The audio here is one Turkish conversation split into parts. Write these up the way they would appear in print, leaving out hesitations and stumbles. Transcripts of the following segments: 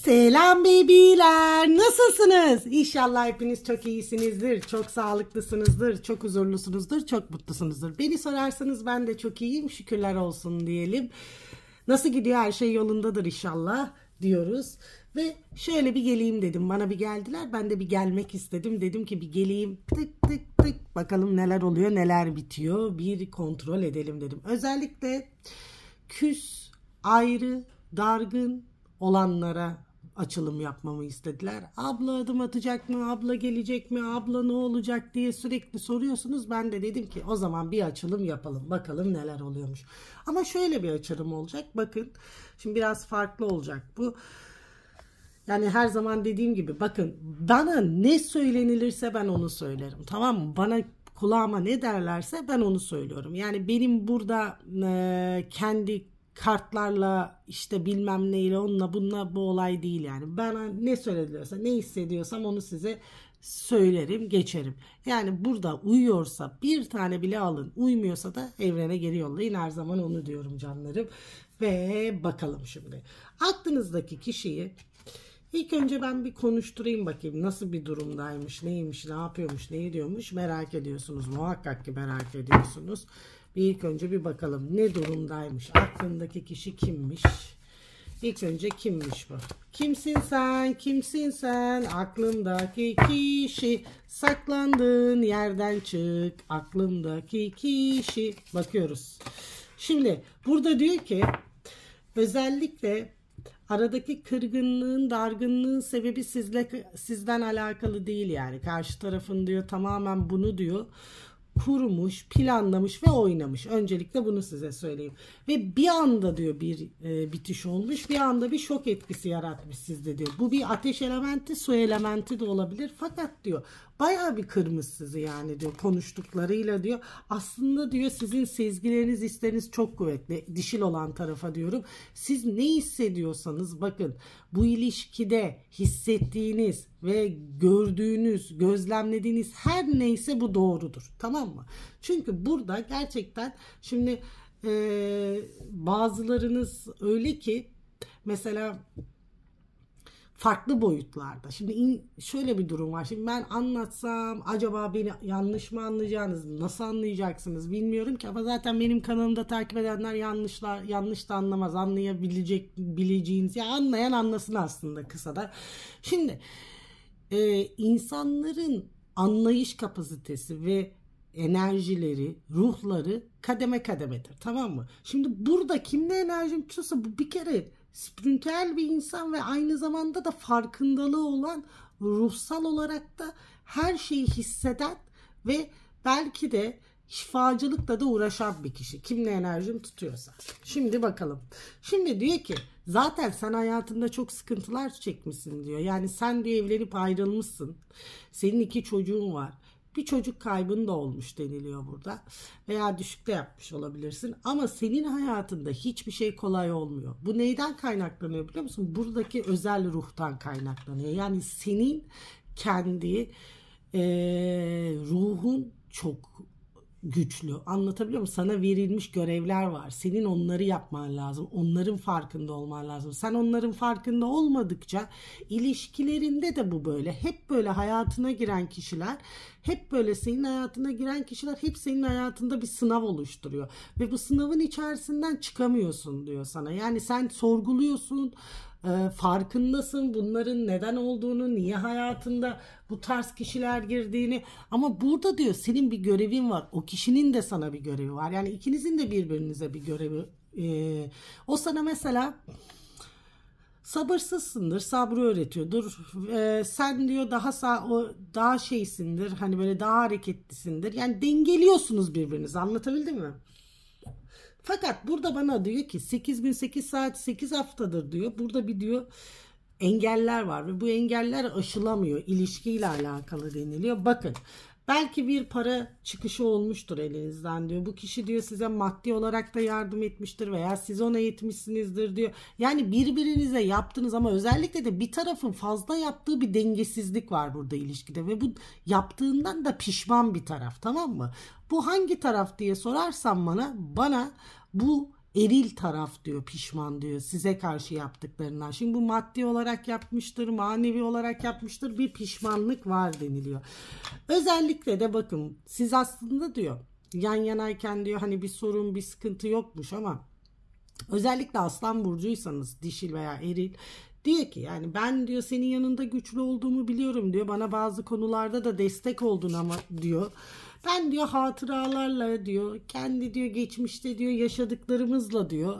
Selam bebiler, nasılsınız? İnşallah hepiniz çok iyisinizdir, çok sağlıklısınızdır, çok huzurlusunuzdur, çok mutlusunuzdur. Beni sorarsanız ben de çok iyiyim, şükürler olsun diyelim. Nasıl gidiyor, her şey yolundadır inşallah diyoruz. Ve şöyle bir geleyim dedim, bana bir geldiler, ben de bir gelmek istedim. Dedim ki bir geleyim, tık tık tık, bakalım neler oluyor, neler bitiyor, bir kontrol edelim dedim. Özellikle küs, ayrı, dargın olanlara açılım yapmamı istediler. Abla adım atacak mı? Abla gelecek mi? Abla ne olacak diye sürekli soruyorsunuz. Ben de dedim ki o zaman bir açılım yapalım. Bakalım neler oluyormuş. Ama şöyle bir açılım olacak. Bakın şimdi biraz farklı olacak bu. Yani her zaman dediğim gibi bakın, bana ne söylenilirse ben onu söylerim. Tamam mı? Bana kulağıma ne derlerse ben onu söylüyorum. Yani benim burada kendi kartlarla işte bilmem neyle onunla bununla bu olay değil yani. Bana ne söylediyorsa, ne hissediyorsam onu size söylerim, geçerim. Yani burada uyuyorsa bir tane bile alın, uymuyorsa da evrene geri yollayın. Her zaman onu diyorum canlarım. Ve bakalım şimdi. Aklınızdaki kişiyi İlk önce ben bir konuşturayım bakayım nasıl bir durumdaymış, neymiş, ne yapıyormuş, ne ediyormuş, merak ediyorsunuz. Muhakkak ki merak ediyorsunuz. İlk önce bir bakalım ne durumdaymış, aklındaki kişi kimmiş? İlk önce kimmiş bu? Kimsin sen, kimsin sen, aklımdaki kişi, saklandığın yerden çık, aklımdaki kişi. Bakıyoruz. Şimdi burada diyor ki özellikle aradaki kırgınlığın, dargınlığın sebebi sizden alakalı değil yani. Karşı tarafın diyor tamamen bunu diyor kurmuş, planlamış ve oynamış. Öncelikle bunu size söyleyeyim. Ve bir anda diyor bir bitiş olmuş. Bir anda bir şok etkisi yaratmış sizde diyor. Bu bir ateş elementi, su elementi de olabilir. Fakat diyor bayağı bir kırmış sizi yani diyor konuştuklarıyla diyor. Aslında diyor sizin sezgileriniz, hisleriniz çok kuvvetli. Dişil olan tarafa diyorum. Siz ne hissediyorsanız bakın bu ilişkide hissettiğiniz ve gördüğünüz, gözlemlediğiniz her neyse bu doğrudur. Tamam mı? Çünkü burada gerçekten şimdi bazılarınız öyle ki mesela farklı boyutlarda. Şimdi şöyle bir durum var. Şimdi ben anlatsam acaba beni yanlış mı anlayacaksınız? Nasıl anlayacaksınız bilmiyorum ki, ama zaten benim kanalımda takip edenler yanlış da anlamaz. Bileceğiniz ya, anlayan anlasın aslında kısada. Şimdi insanların anlayış kapasitesi ve enerjileri, ruhları kademe kademedir. Tamam mı? Şimdi burada kimle enerjim tutuyorsa bu bir kere spiritüel bir insan ve aynı zamanda da farkındalığı olan, ruhsal olarak da her şeyi hisseden ve belki de şifacılıkla da uğraşan bir kişi. Kimle enerjim tutuyorsa. Şimdi bakalım. Şimdi diyor ki zaten sen hayatında çok sıkıntılar çekmişsin diyor. Yani sen diyor evlenip ayrılmışsın. Senin 2 çocuğun var. Bir çocuk kaybın da olmuş deniliyor burada. Veya düşükte yapmış olabilirsin. Ama senin hayatında hiçbir şey kolay olmuyor. Bu neyden kaynaklanıyor biliyor musun? Buradaki özel ruhtan kaynaklanıyor. Yani senin kendi ruhun çok güçlü. Anlatabiliyor muyum? Sana verilmiş görevler var. Senin onları yapman lazım. Onların farkında olman lazım. Sen onların farkında olmadıkça ilişkilerinde de bu böyle. Hep böyle hayatına giren kişiler, hep böyle senin hayatına giren kişiler hep senin hayatında bir sınav oluşturuyor. Ve bu sınavın içerisinden çıkamıyorsun diyor sana. Yani sen sorguluyorsun, farkındasın bunların neden olduğunu, niye hayatında bu tarz kişiler girdiğini, ama burada diyor senin bir görevin var, o kişinin de sana bir görevi var, yani ikinizin de birbirinize bir görevi. O sana mesela sabırsızsındır, sabrı öğretiyordur. Sen diyor daha şeysindir, hani böyle daha hareketlisindir, yani dengeliyorsunuz birbirinizi. Anlatabildim mi? Fakat burada bana diyor ki 8 gün 8 saat 8 haftadır diyor. Burada bir diyor engeller var ve bu engeller aşılamıyor. İlişkiyle alakalı deniliyor. Bakın belki bir para çıkışı olmuştur elinizden diyor. Bu kişi diyor size maddi olarak da yardım etmiştir veya siz ona etmişsinizdir diyor. Yani birbirinize yaptınız ama özellikle de bir tarafın fazla yaptığı bir dengesizlik var burada ilişkide ve bu yaptığından da pişman bir taraf, tamam mı? Bu hangi taraf diye sorarsan bana bu eril taraf diyor pişman diyor size karşı yaptıklarından. Şimdi bu maddi olarak yapmıştır, manevi olarak yapmıştır, bir pişmanlık var deniliyor. Özellikle de bakın siz aslında diyor yan yanayken diyor hani bir sorun bir sıkıntı yokmuş ama özellikle Aslan burcuysanız dişil veya eril diyor ki yani ben diyor senin yanında güçlü olduğumu biliyorum diyor. Bana bazı konularda da destek oldun ama diyor. Ben diyor hatıralarla diyor kendi diyor geçmişte diyor yaşadıklarımızla diyor.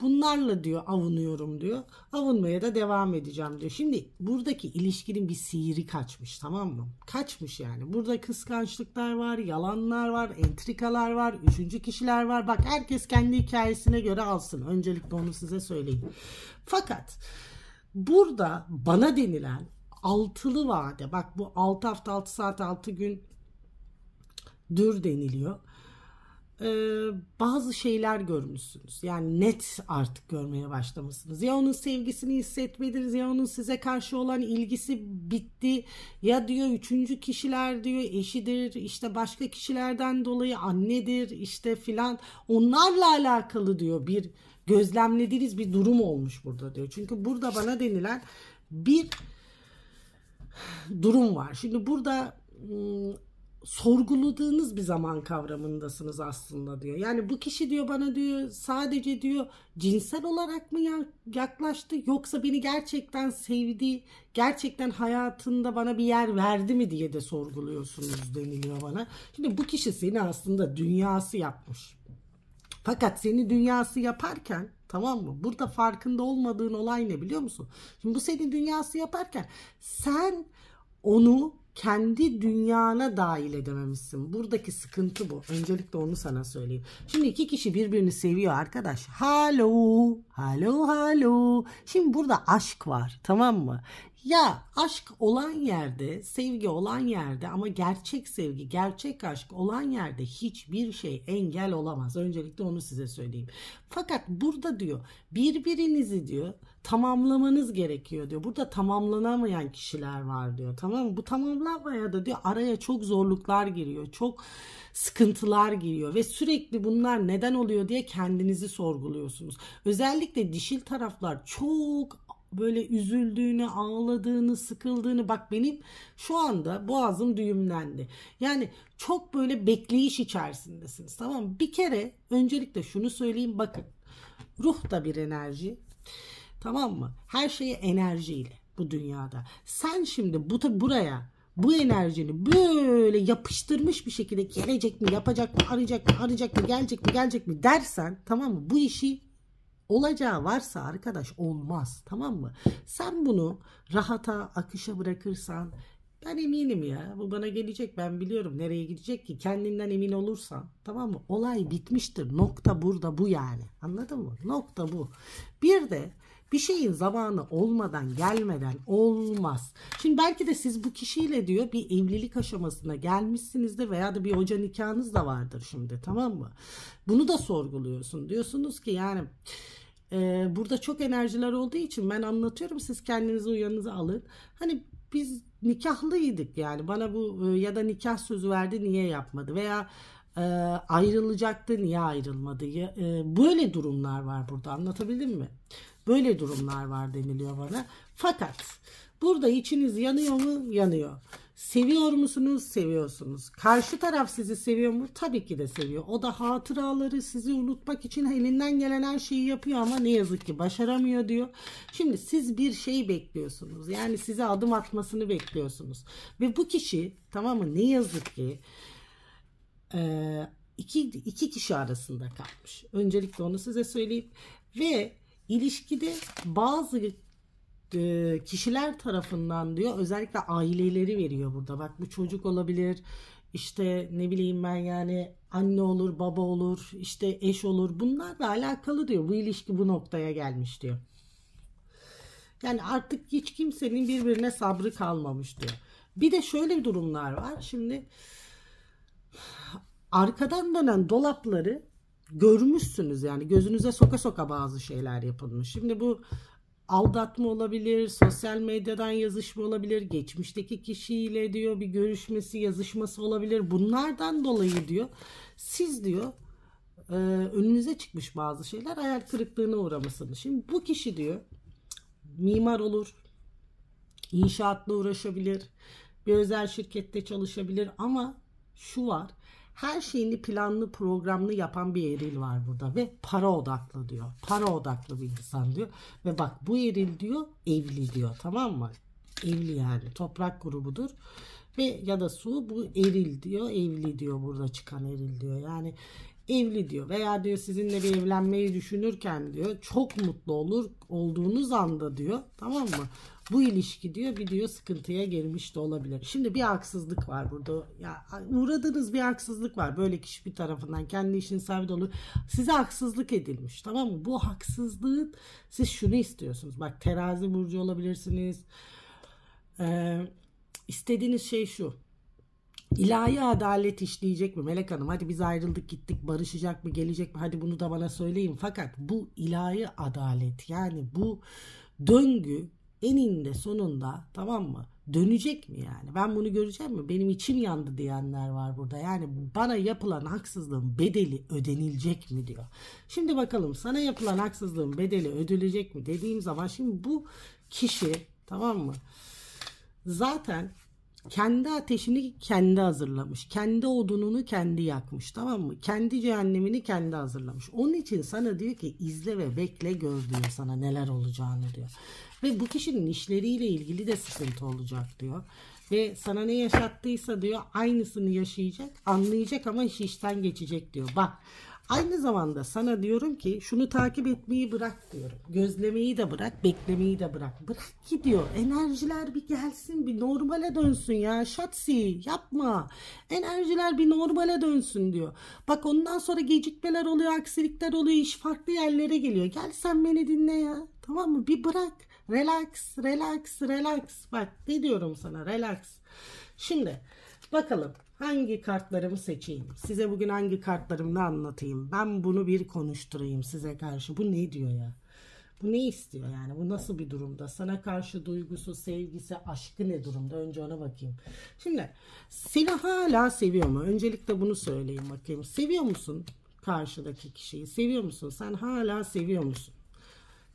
Bunlarla diyor avunuyorum diyor. Avunmaya da devam edeceğim diyor. Şimdi buradaki ilişkinin bir sihri kaçmış, tamam mı? Kaçmış yani. Burada kıskançlıklar var, yalanlar var, entrikalar var, üçüncü kişiler var. Bak herkes kendi hikayesine göre alsın. Öncelikle onu size söyleyeyim. Fakat burada bana denilen altılı vade, bak bu 6 hafta 6 saat 6 gün dür deniliyor. Bazı şeyler görmüşsünüz. Yani net artık görmeye başlamışsınız. Ya onun sevgisini hissetmediniz, ya onun size karşı olan ilgisi bitti, ya diyor üçüncü kişiler diyor eşidir, işte başka kişilerden dolayı annedir, işte filan, onlarla alakalı diyor bir gözlemlediğiniz bir durum olmuş burada diyor. Çünkü burada bana denilen bir durum var. Şimdi burada sorguladığınız bir zaman kavramındasınız aslında diyor. Yani bu kişi diyor bana diyor sadece diyor cinsel olarak mı yaklaştı yoksa beni gerçekten sevdi, gerçekten hayatında bana bir yer verdi mi diye de sorguluyorsunuz deniliyor bana. Şimdi bu kişi seni aslında dünyası yapmış. Fakat seni dünyası yaparken, tamam mı? Burada farkında olmadığın olay ne biliyor musun? Şimdi bu seni dünyası yaparken sen onu kendi dünyana dahil edememişsin. Buradaki sıkıntı bu. Öncelikle onu sana söyleyeyim. Şimdi iki kişi birbirini seviyor arkadaş. Halo, halo, halo. Şimdi burada aşk var, tamam mı? Ya aşk olan yerde, sevgi olan yerde ama gerçek sevgi, gerçek aşk olan yerde hiçbir şey engel olamaz. Öncelikle onu size söyleyeyim. Fakat burada diyor birbirinizi diyor tamamlamanız gerekiyor diyor. Burada tamamlanamayan kişiler var diyor. Tamam mı? Bu tamamlanmaya da diyor araya çok zorluklar giriyor. Çok sıkıntılar giriyor ve sürekli bunlar neden oluyor diye kendinizi sorguluyorsunuz. Özellikle dişil taraflar çok böyle üzüldüğünü, ağladığını, sıkıldığını, bak benim şu anda boğazım düğümlendi. Yani çok böyle bekleyiş içerisindesiniz, tamam mı? Bir kere öncelikle şunu söyleyeyim, bakın ruh da bir enerji, tamam mı? Her şeye enerjiyle bu dünyada. Sen şimdi buraya bu enerjini böyle yapıştırmış bir şekilde gelecek mi, yapacak mı, arayacak mı, gelecek mi dersen, tamam mı? Bu işi olacağı varsa arkadaş olmaz, tamam mı? Sen bunu rahata, akışa bırakırsan, ben eminim ya bu bana gelecek, ben biliyorum nereye gidecek ki, kendinden emin olursan, tamam mı? Olay bitmiştir. Nokta burada bu yani. Anladın mı? Nokta bu. Bir de bir şeyin zamanı olmadan, gelmeden olmaz. Şimdi belki de siz bu kişiyle diyor bir evlilik aşamasına gelmişsinizdir veya da bir hoca nikahınız da vardır şimdi, tamam mı? Bunu da sorguluyorsun. Diyorsunuz ki yani burada çok enerjiler olduğu için ben anlatıyorum, siz kendinizi uyanınıza alın. Hani biz nikahlıydık yani, bana bu ya da nikah sözü verdi niye yapmadı veya ayrılacaktı niye ayrılmadı, böyle durumlar var burada, anlatabildim mi? Böyle durumlar var deniliyor bana. Fakat burada içiniz yanıyor mu? Yanıyor. Seviyor musunuz? Seviyorsunuz. Karşı taraf sizi seviyor mu? Tabii ki de seviyor. O da hatıraları sizi unutmak için elinden gelen her şeyi yapıyor ama ne yazık ki başaramıyor diyor. Şimdi siz bir şey bekliyorsunuz. Yani size adım atmasını bekliyorsunuz. Ve bu kişi, tamam mı? Ne yazık ki iki kişi arasında kalmış. Öncelikle onu size söyleyeyim. Ve ilişkide bazı kişiler tarafından diyor özellikle aileleri veriyor burada. Bak bu çocuk olabilir, işte ne bileyim ben yani anne olur, baba olur, işte eş olur, bunlarla alakalı diyor. Bu ilişki bu noktaya gelmiş diyor. Yani artık hiç kimsenin birbirine sabrı kalmamış diyor. Bir de şöyle durumlar var. Şimdi arkadan dönen dolapları görmüşsünüz, yani gözünüze soka soka bazı şeyler yapılmış. Şimdi bu aldatma olabilir, sosyal medyadan yazışma olabilir, geçmişteki kişiyle diyor bir görüşmesi, yazışması olabilir. Bunlardan dolayı diyor siz diyor önünüze çıkmış bazı şeyler, hayal kırıklığına uğramışsınız. Şimdi bu kişi diyor mimar olur, inşaatla uğraşabilir, bir özel şirkette çalışabilir ama şu var, her şeyini planlı programlı yapan bir eril var burada ve para odaklı diyor. Para odaklı bir insan diyor. Ve bak bu eril diyor evli diyor, tamam mı? Evli yani toprak grubudur. Ve ya da su, bu eril diyor, evli diyor, burada çıkan eril diyor. Yani evli diyor veya diyor sizinle bir evlenmeyi düşünürken diyor çok mutlu olduğunuz anda diyor, tamam mı? Bu ilişki diyor bir diyor sıkıntıya girmiş de olabilir. Şimdi bir haksızlık var burada. Ya uğradığınız bir haksızlık var. Böyle kişi bir tarafından kendi işin sahibi de olur. Size haksızlık edilmiş, tamam mı? Bu haksızlığın siz şunu istiyorsunuz. Bak terazi burcu olabilirsiniz. İstediğiniz şey şu. İlahi adalet işleyecek mi Melek Hanım? Hadi biz ayrıldık gittik, barışacak mı, gelecek mi? Hadi bunu da bana söyleyin. Fakat bu ilahi adalet, yani bu döngü eninde sonunda, tamam mı, dönecek mi yani? Ben bunu göreceğim mi? Benim içim yandı diyenler var burada. Yani bana yapılan haksızlığın bedeli ödenilecek mi diyor. Şimdi bakalım sana yapılan haksızlığın bedeli ödülecek mi dediğim zaman, şimdi bu kişi, tamam mı, zaten kendi ateşini kendi hazırlamış. Kendi odununu kendi yakmış, tamam mı? Kendi cehennemini kendi hazırlamış. Onun için sana diyor ki izle ve bekle gör diyor, sana neler olacağını diyor. Ve bu kişinin işleriyle ilgili de sıkıntı olacak diyor. Ve sana ne yaşattıysa diyor aynısını yaşayacak, anlayacak ama iş işten geçecek diyor. Bak aynı zamanda sana diyorum ki şunu takip etmeyi bırak diyorum. Gözlemeyi de bırak, beklemeyi de bırak. Bırak ki diyor, enerjiler bir gelsin, bir normale dönsün ya. Şatsi yapma. Enerjiler bir normale dönsün diyor. Bak ondan sonra gecikmeler oluyor, aksilikler oluyor, iş farklı yerlere geliyor. Gel sen beni dinle ya. Tamam mı? Bir bırak. Relax, relax, relax. Bak ne diyorum sana, relax. Şimdi bakalım hangi kartlarımı seçeyim? Size bugün hangi kartlarımla anlatayım? Ben bunu bir konuşturayım size karşı. Bu ne diyor ya? Bu ne istiyor yani? Bu nasıl bir durumda? Sana karşı duygusu, sevgisi, aşkı ne durumda? Önce ona bakayım. Şimdi seni hala seviyor mu? Öncelikle bunu söyleyeyim bakayım. Seviyor musun karşıdaki kişiyi? Seviyor musun? Sen hala seviyor musun?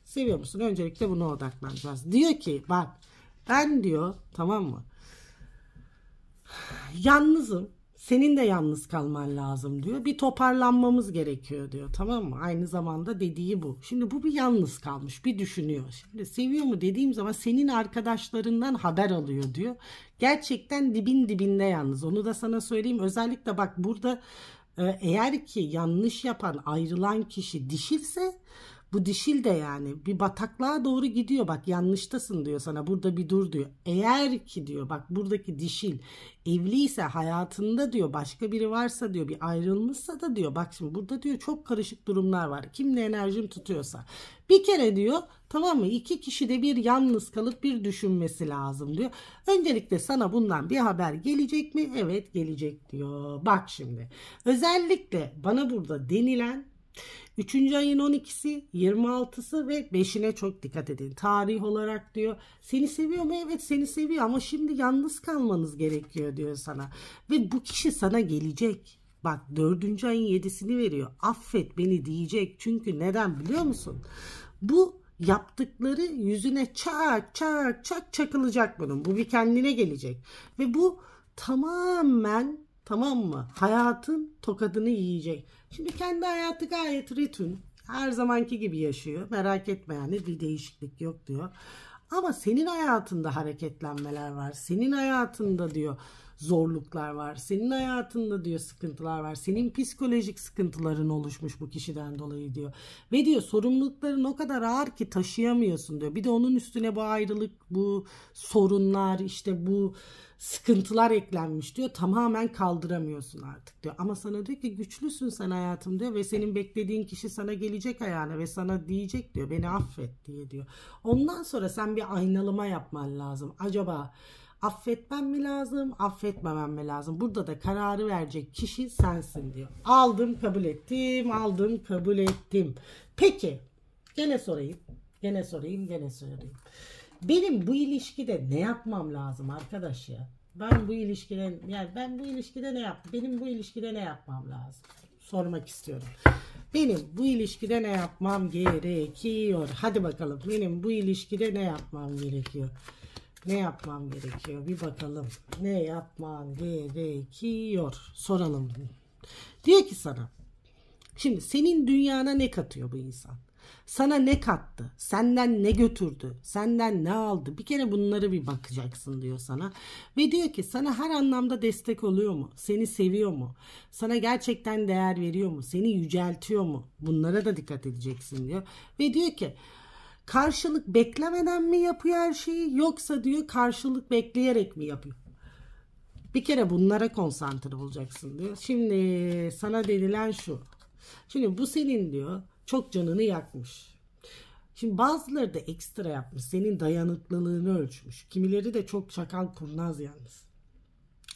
Seviyor musun? Öncelikle buna odaklanacağız. Diyor ki bak ben diyor, tamam mı, yalnızım. Senin de yalnız kalman lazım diyor. Bir toparlanmamız gerekiyor diyor. Tamam mı? Aynı zamanda dediği bu. Şimdi bu bir yalnız kalmış. Bir düşünüyor. Şimdi seviyor mu dediğim zaman senin arkadaşlarından haber alıyor diyor. Gerçekten dibin dibinde yalnız. Onu da sana söyleyeyim. Özellikle bak burada eğer ki yanlış yapan, ayrılan kişi dişilse, bu dişil de yani bir bataklığa doğru gidiyor. Bak yanlıştasın diyor sana, burada bir dur diyor. Eğer ki diyor bak buradaki dişil evliyse, hayatında diyor başka biri varsa diyor, bir ayrılmışsa da diyor, bak şimdi burada diyor çok karışık durumlar var. Kimle enerjim tutuyorsa. Bir kere diyor, tamam mı, iki kişi de bir yalnız kalıp bir düşünmesi lazım diyor. Öncelikle sana bundan bir haber gelecek mi? Evet gelecek diyor. Bak şimdi özellikle bana burada denilen 3. ayın 12'si, 26'sı ve 5'ine çok dikkat edin. Tarih olarak diyor. Seni seviyor mu? Evet seni seviyor ama şimdi yalnız kalmanız gerekiyor diyor sana. Ve bu kişi sana gelecek. Bak 4. ayın 7'sini veriyor. Affet beni diyecek. Çünkü neden biliyor musun? Bu yaptıkları yüzüne çak çak çak çakılacak bunun. Bu bir kendine gelecek. Ve bu tamamen, tamam mı, hayatın tokadını yiyecek. Şimdi kendi hayatı gayet ritün. Her zamanki gibi yaşıyor. Merak etme yani bir değişiklik yok diyor. Ama senin hayatında hareketlenmeler var. Senin hayatında diyor zorluklar var. Senin hayatında diyor sıkıntılar var. Senin psikolojik sıkıntıların oluşmuş bu kişiden dolayı diyor. Ve diyor sorumlulukların o kadar ağır ki taşıyamıyorsun diyor. Bir de onun üstüne bu ayrılık, bu sorunlar, işte bu sıkıntılar eklenmiş diyor. Tamamen kaldıramıyorsun artık diyor. Ama sana diyor ki güçlüsün sen hayatım diyor. Ve senin beklediğin kişi sana gelecek ayağına ve sana diyecek diyor. Beni affet diye diyor. Ondan sonra sen bir aynalama yapman lazım. Acaba affetmem mi lazım, affetmemem mi lazım? Burada da kararı verecek kişi sensin diyor. Aldım, kabul ettim, aldım, kabul ettim. Peki, gene sorayım. Benim bu ilişkide ne yapmam lazım arkadaş ya? Ben bu ilişkide ne yapmam lazım? sormak istiyorum. Benim bu ilişkide ne yapmam gerekiyor? Hadi bakalım. Benim bu ilişkide ne yapmam gerekiyor? Ne yapmam gerekiyor? Bir bakalım. Ne yapmam gerekiyor? Soralım. Diyor ki sana. Şimdi senin dünyana ne katıyor bu insan? Sana ne kattı? Senden ne götürdü? Senden ne aldı? Bir kere bunları bir bakacaksın diyor sana. Ve diyor ki sana her anlamda destek oluyor mu? Seni seviyor mu? Sana gerçekten değer veriyor mu? Seni yüceltiyor mu? Bunlara da dikkat edeceksin diyor. Ve diyor ki karşılık beklemeden mi yapıyor her şeyi, yoksa diyor karşılık bekleyerek mi yapıyor? Bir kere bunlara konsantre olacaksın diyor. Şimdi sana denilen şu. Şimdi bu senin diyor çok canını yakmış. Şimdi bazıları da ekstra yapmış. Senin dayanıklılığını ölçmüş. Kimileri de çok çakal kurnaz yalnız.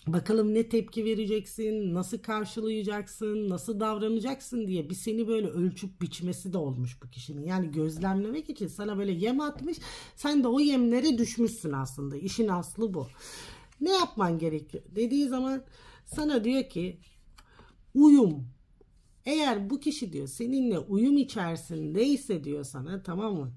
Bakalım ne tepki vereceksin, nasıl karşılayacaksın, nasıl davranacaksın diye bir seni böyle ölçüp biçmesi de olmuş bu kişinin. Yani gözlemlemek için sana böyle yem atmış. Sen de o yemlere düşmüşsün aslında. İşin aslı bu. Ne yapman gerekiyor dediği zaman sana diyor ki uyum. Eğer bu kişi diyor seninle uyum içerisindeyse diyor sana, tamam mı?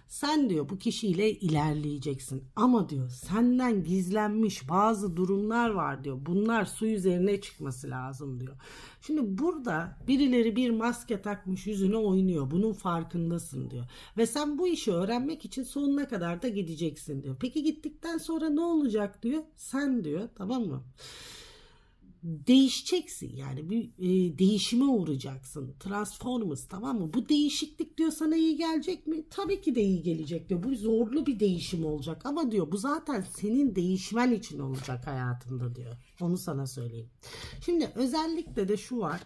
Sen diyor bu kişiyle ilerleyeceksin. Ama diyor senden gizlenmiş bazı durumlar var diyor. Bunlar su üzerine çıkması lazım diyor. Şimdi burada birileri bir maske takmış yüzüne oynuyor. Bunun farkındasın diyor. Ve sen bu işi öğrenmek için sonuna kadar da gideceksin diyor. Peki gittikten sonra ne olacak diyor. Sen diyor, tamam mı? Değişeceksin, yani bir değişime uğrayacaksın. Transformers, tamam mı? Bu değişiklik diyor sana iyi gelecek mi? Tabii ki de iyi gelecek diyor. Bu zorlu bir değişim olacak ama diyor bu zaten senin değişmen için olacak hayatında diyor. Onu sana söyleyeyim. Şimdi özellikle de şu var.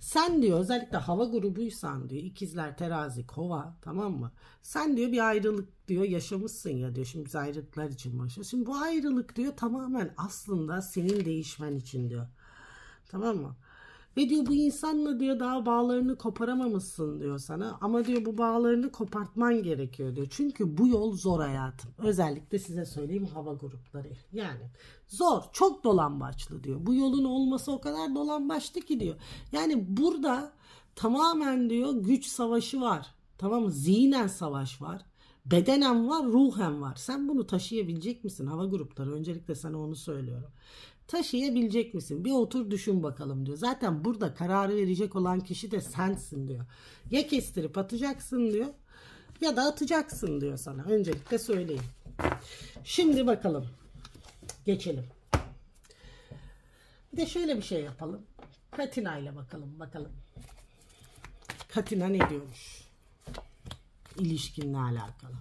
Sen diyor özellikle hava grubuysan diyor, ikizler, terazi, kova, tamam mı? Sen diyor bir ayrılık diyor yaşamışsın ya diyor. Şimdi biz ayrılıklar için başlıyoruz. Şimdi bu ayrılık diyor tamamen aslında senin değişmen için diyor. Tamam mı? Ve diyor bu insanla diyor daha bağlarını koparamamışsın diyor sana. Ama diyor bu bağlarını kopartman gerekiyor diyor. Çünkü bu yol zor hayatım. Özellikle size söyleyeyim hava grupları. Yani zor, çok dolambaçlı diyor. Bu yolun olması o kadar dolambaçlı ki diyor. Yani burada tamamen diyor güç savaşı var. Tamam mı? Zihnen savaş var. Bedenen var, ruhen var. Sen bunu taşıyabilecek misin hava grupları? Öncelikle sana onu söylüyorum. Taşıyabilecek misin? Bir otur düşün bakalım diyor. Zaten burada kararı verecek olan kişi de sensin diyor. Ya kestirip atacaksın diyor ya da atacaksın diyor sana. Öncelikle söyleyeyim. Şimdi bakalım. Geçelim. Bir de şöyle bir şey yapalım. Katina ile bakalım. Katina ne diyormuş? İlişkinle alakalı.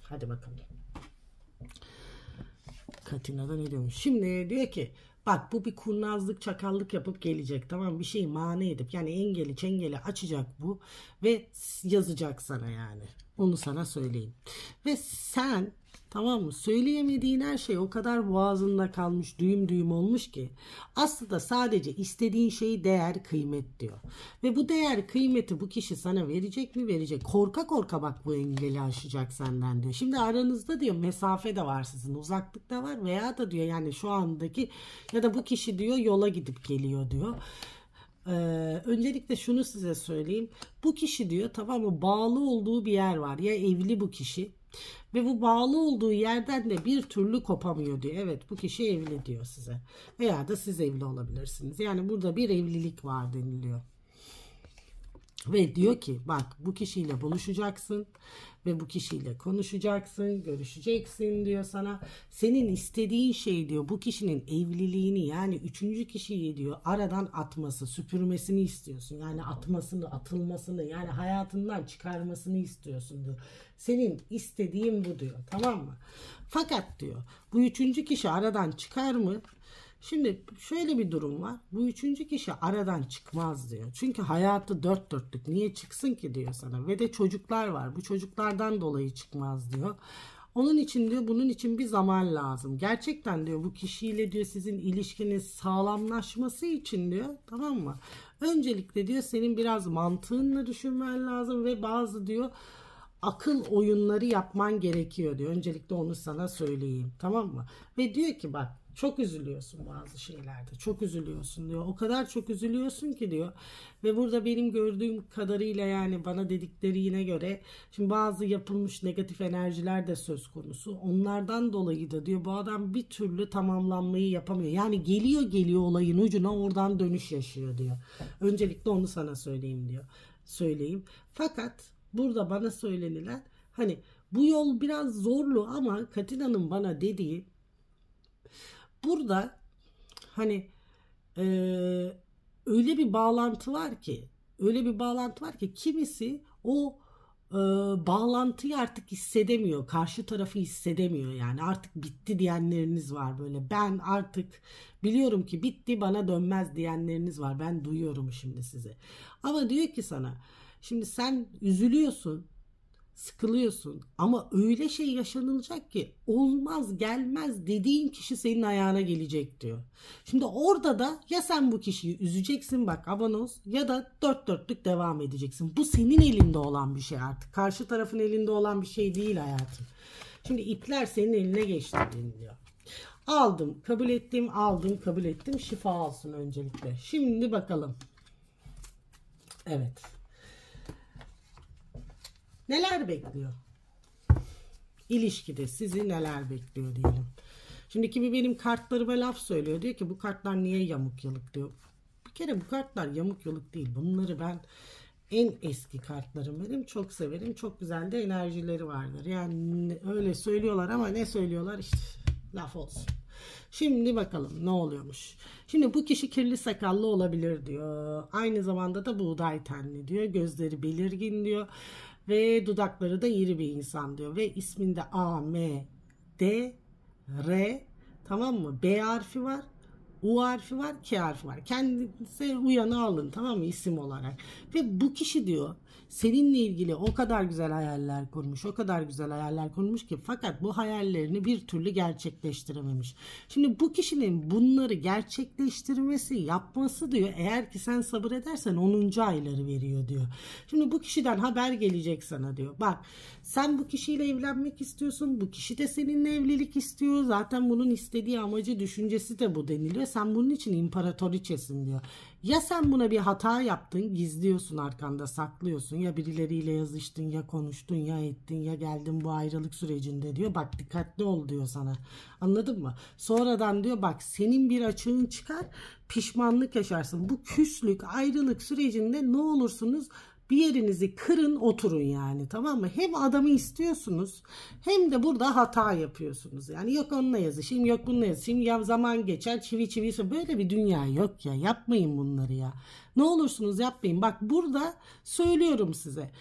Hadi bakalım. Katina'da ne diyormuş? Şimdi diyor ki bak bu bir kurnazlık, çakallık yapıp gelecek, tamam, bir şeyi mani edip yani engeli çengeli açacak bu ve yazacak sana, yani onu sana söyleyeyim. Ve sen, tamam mı, söyleyemediğin her şey o kadar boğazında kalmış, düğüm düğüm olmuş ki aslında sadece istediğin şey değer, kıymet diyor. Ve bu değer, kıymeti bu kişi sana verecek mi? Verecek. Korka korka bak bu engeli aşacak senden diyor. Şimdi aranızda diyor mesafe de var sizin, uzaklık da var veya da diyor yani şu andaki ya da bu kişi diyor yola gidip geliyor diyor. Öncelikle şunu size söyleyeyim. Bu kişi diyor, tamam mı, bağlı olduğu bir yer var. Ya evli bu kişi ve bu bağlı olduğu yerden de bir türlü kopamıyor diyor. Evet, bu kişi evli diyor size. Veya da siz evli olabilirsiniz. Yani burada bir evlilik var deniliyor. Ve diyor ki bak bu kişiyle buluşacaksın ve bu kişiyle konuşacaksın, görüşeceksin diyor sana. Senin istediğin şey diyor bu kişinin evliliğini, yani üçüncü kişiyi diyor aradan atması, süpürmesini istiyorsun. Yani atmasını, atılmasını, yani hayatından çıkarmasını istiyorsun diyor. Senin istediğin bu diyor, tamam mı? Fakat diyor bu üçüncü kişi aradan çıkar mı? Şimdi şöyle bir durum var. Bu üçüncü kişi aradan çıkmaz diyor. Çünkü hayatı dört dörtlük. Niye çıksın ki diyor sana. Ve de çocuklar var. Bu çocuklardan dolayı çıkmaz diyor. Onun için diyor bunun için bir zaman lazım. Gerçekten diyor bu kişiyle diyor sizin ilişkiniz sağlamlaşması için diyor, tamam mı? Öncelikle diyor senin biraz mantığınla düşünmen lazım ve bazı diyor akıl oyunları yapman gerekiyor diyor. Öncelikle onu sana söyleyeyim, tamam mı? Ve diyor ki bak, çok üzülüyorsun bazı şeylerde. Çok üzülüyorsun diyor. O kadar çok üzülüyorsun ki diyor. Ve burada benim gördüğüm kadarıyla, yani bana dediklerine göre, şimdi bazı yapılmış negatif enerjiler de söz konusu. Onlardan dolayı da diyor bu adam bir türlü tamamlanmayı yapamıyor. Yani geliyor olayın ucuna, oradan dönüş yaşıyor diyor. Öncelikle onu sana söyleyeyim diyor. Fakat burada bana söylenilen, hani bu yol biraz zorlu ama Katina'nın bana dediği, burada hani öyle bir bağlantı var ki kimisi o bağlantıyı artık hissedemiyor. Karşı tarafı hissedemiyor. Yani artık bitti diyenleriniz var böyle. Ben artık biliyorum ki bitti, bana dönmez diyenleriniz var. Ben duyuyorum şimdi sizi. Ama diyor ki sana, şimdi sen üzülüyorsun, sıkılıyorsun ama öyle şey yaşanılacak ki olmaz gelmez dediğin kişi senin ayağına gelecek diyor. Şimdi orada da ya sen bu kişiyi üzeceksin, bak abonoz, ya da dört dörtlük devam edeceksin. Bu senin elinde olan bir şey artık. Karşı tarafın elinde olan bir şey değil hayatım. Şimdi ipler senin eline geçti diyor. Aldım, kabul ettim. Şifa olsun öncelikle. Şimdi bakalım. Evet. Neler bekliyor? İlişkide sizi neler bekliyor diyelim. Şimdi kimi benim kartlarıma laf söylüyor. Diyor ki bu kartlar niye yamuk yılık diyor. Bir kere bu kartlar yamuk yılık değil. Bunları ben, en eski kartlarım benim. Çok severim. Çok güzel de enerjileri vardır. Yani öyle söylüyorlar ama ne söylüyorlar işte, laf olsun. Şimdi bakalım ne oluyormuş. Şimdi bu kişi kirli sakallı olabilir diyor. Aynı zamanda da buğday tenli diyor. Gözleri belirgin diyor. Ve dudakları da iri bir insan diyor. Ve isminde A, M, D, R, tamam mı? B harfi var. U harfi var, K harfi var. Kendinize uyanı alın, tamam mı, isim olarak. Ve bu kişi diyor seninle ilgili o kadar güzel hayaller kurmuş ki fakat bu hayallerini bir türlü gerçekleştirememiş. Şimdi bu kişinin bunları gerçekleştirmesi, yapması diyor, eğer ki sen sabır edersen 10. ayları veriyor diyor. Şimdi bu kişiden haber gelecek sana diyor. Bak, sen bu kişiyle evlenmek istiyorsun. Bu kişi de seninle evlilik istiyor. Zaten bunun istediği, amacı, düşüncesi de bu deniliyor. Sen bunun için imparatoriçesin diyor. Ya sen buna bir hata yaptın, gizliyorsun, arkanda saklıyorsun. Ya birileriyle yazıştın, ya konuştun, ya ettin, ya geldin bu ayrılık sürecinde diyor. Bak dikkatli ol diyor sana. Anladın mı? Sonradan diyor bak senin bir açığın çıkar, pişmanlık yaşarsın. Bu küslük, ayrılık sürecinde ne olursunuz bir yerinizi kırın, oturun yani, tamam mı? Hem adamı istiyorsunuz hem de burada hata yapıyorsunuz. Yani yok onunla yazışayım, yok bununla yazışayım, ya zaman geçer, çivi böyle bir dünya yok ya. Yapmayın bunları ya. Ne olursunuz yapmayın. Bak burada söylüyorum size.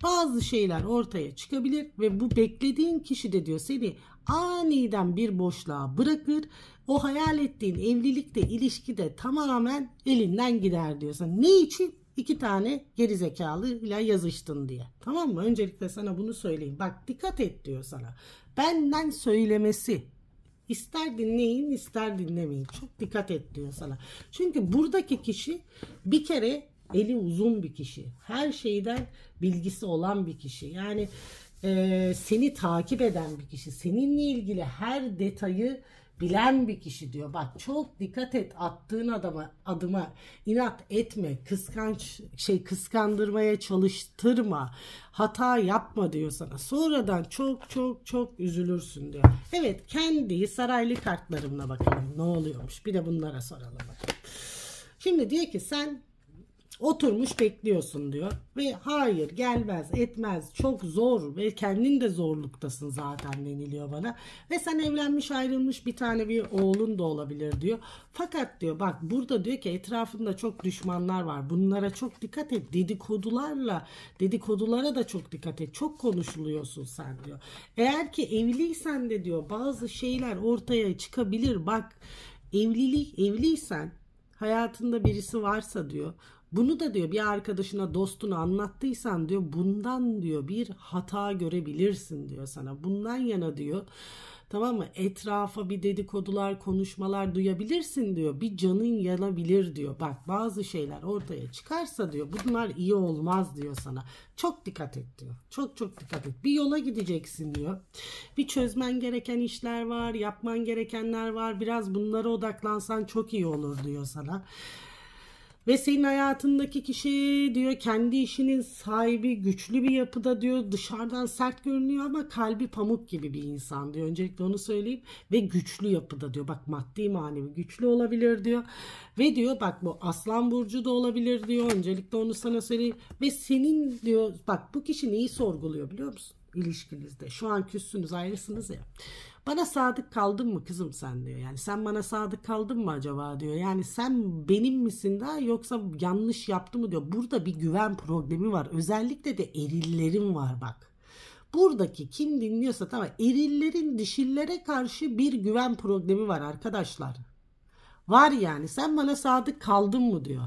Bazı şeyler ortaya çıkabilir ve bu beklediğin kişi de diyor seni aniden bir boşluğa bırakır. O hayal ettiğin evlilikte, ilişkide tamamen elinden gider diyorsun. Ne için? 2 tane gerizekalı ile yazıştın diye. Tamam mı? Öncelikle sana bunu söyleyeyim. Bak dikkat et diyor sana. Benden söylemesi. İster dinleyin, ister dinlemeyin. Çok dikkat et diyor sana. Çünkü buradaki kişi bir kere eli uzun bir kişi. Her şeyden bilgisi olan bir kişi. Yani seni takip eden bir kişi. Seninle ilgili her detayı bilen bir kişi diyor. Bak çok dikkat et, attığın adıma inat etme, kıskandırmaya çalıştırma, hata yapma diyor sana. Sonradan çok üzülürsün diyor. Evet, kendi saraylı kartlarımla bakalım ne oluyormuş. Bir de bunlara soralım bakalım. Şimdi diyor ki sen oturmuş bekliyorsun diyor ve hayır gelmez etmez, çok zor ve kendin de zorluktasın zaten deniliyor bana ve sen evlenmiş ayrılmış bir tane bir oğlun da olabilir diyor. Fakat diyor bak burada diyor ki etrafında çok düşmanlar var, bunlara çok dikkat et, dedikodulara da çok dikkat et, çok konuşuluyorsun sen diyor. Eğer ki evliysen de diyor bazı şeyler ortaya çıkabilir. Bak evliysen, hayatında birisi varsa diyor Bunu da diyor bir arkadaşına, dostuna anlattıysan diyor bundan diyor bir hata görebilirsin diyor sana. Bundan yana diyor, tamam mı, etrafa bir dedikodular, konuşmalar duyabilirsin diyor. Bir canın yanabilir diyor. Bak bazı şeyler ortaya çıkarsa diyor bunlar iyi olmaz diyor sana. Çok dikkat et diyor. Çok çok dikkat et. Bir yola gideceksin diyor. Bir çözmen gereken işler var, yapman gerekenler var. Biraz bunlara odaklansan çok iyi olur diyor sana. Ve senin hayatındaki kişi diyor kendi işinin sahibi, güçlü bir yapıda diyor, dışarıdan sert görünüyor ama kalbi pamuk gibi bir insan diyor. Öncelikle onu söyleyeyim. Ve güçlü yapıda diyor. Bak maddi manevi güçlü olabilir diyor. Ve diyor bak bu Aslan Burcu da olabilir diyor. Öncelikle onu sana söyleyeyim. Ve senin diyor bak bu kişi neyi sorguluyor biliyor musun? İlişkinizde. Şu an küssünüz, ayrısınız ya. Bana sadık kaldın mı kızım sen diyor. Yani sen bana sadık kaldın mı acaba diyor. Yani sen benim misin daha yoksa yanlış yaptı mı diyor. Burada bir güven problemi var. Özellikle de erillerin var bak. Buradaki kim dinliyorsa tamam, erillerin dişillere karşı bir güven problemi var arkadaşlar. Var yani, sen bana sadık kaldın mı diyor.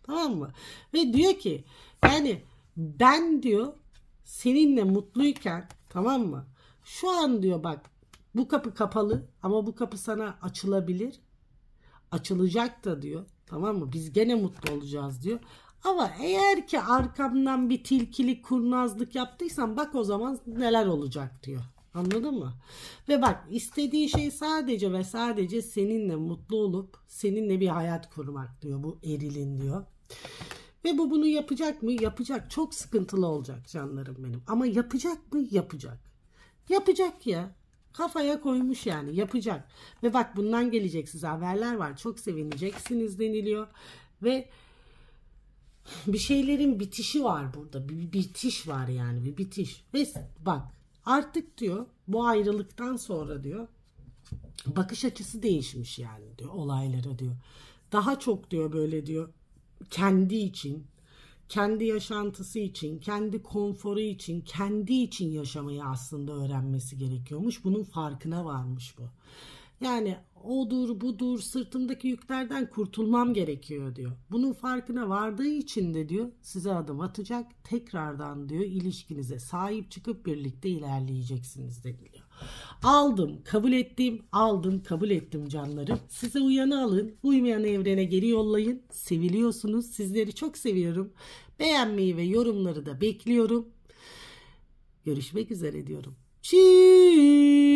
Tamam mı? Ve diyor ki yani ben diyor seninle mutluyken, tamam mı? Şu an diyor bak bu kapı kapalı ama bu kapı sana açılabilir. Açılacak da diyor. Tamam mı? Biz gene mutlu olacağız diyor. Ama eğer ki arkamdan bir tilkilik, kurnazlık yaptıysan bak o zaman neler olacak diyor. Anladın mı? Ve bak istediği şey sadece ve sadece seninle mutlu olup seninle bir hayat kurmak diyor bu erilin diyor. Ve bu bunu yapacak mı? Yapacak. Çok sıkıntılı olacak canlarım benim. Ama yapacak mı? Yapacak. Yapacak ya. Kafaya koymuş yani, yapacak. Ve bak bundan gelecek size haberler var. Çok sevineceksiniz deniliyor. Ve bir şeylerin bitişi var burada. Bir bitiş var yani, bir bitiş. Ve bak artık diyor bu ayrılıktan sonra diyor bakış açısı değişmiş yani diyor olaylara diyor. Daha çok diyor böyle diyor kendi için, kendi yaşantısı için, kendi konforu için, kendi için yaşamayı aslında öğrenmesi gerekiyormuş. Bunun farkına varmış bu. Yani odur budur sırtımdaki yüklerden kurtulmam gerekiyor diyor. Bunun farkına vardığı için de diyor size adım atacak. Tekrardan diyor ilişkinize sahip çıkıp birlikte ilerleyeceksiniz deniliyor. Aldım, kabul ettim, aldım, kabul ettim canlarım. Size uyanı alın, uymayan evrene geri yollayın. Seviliyorsunuz, sizleri çok seviyorum. Beğenmeyi ve yorumları da bekliyorum. Görüşmek üzere diyorum. Çiğ.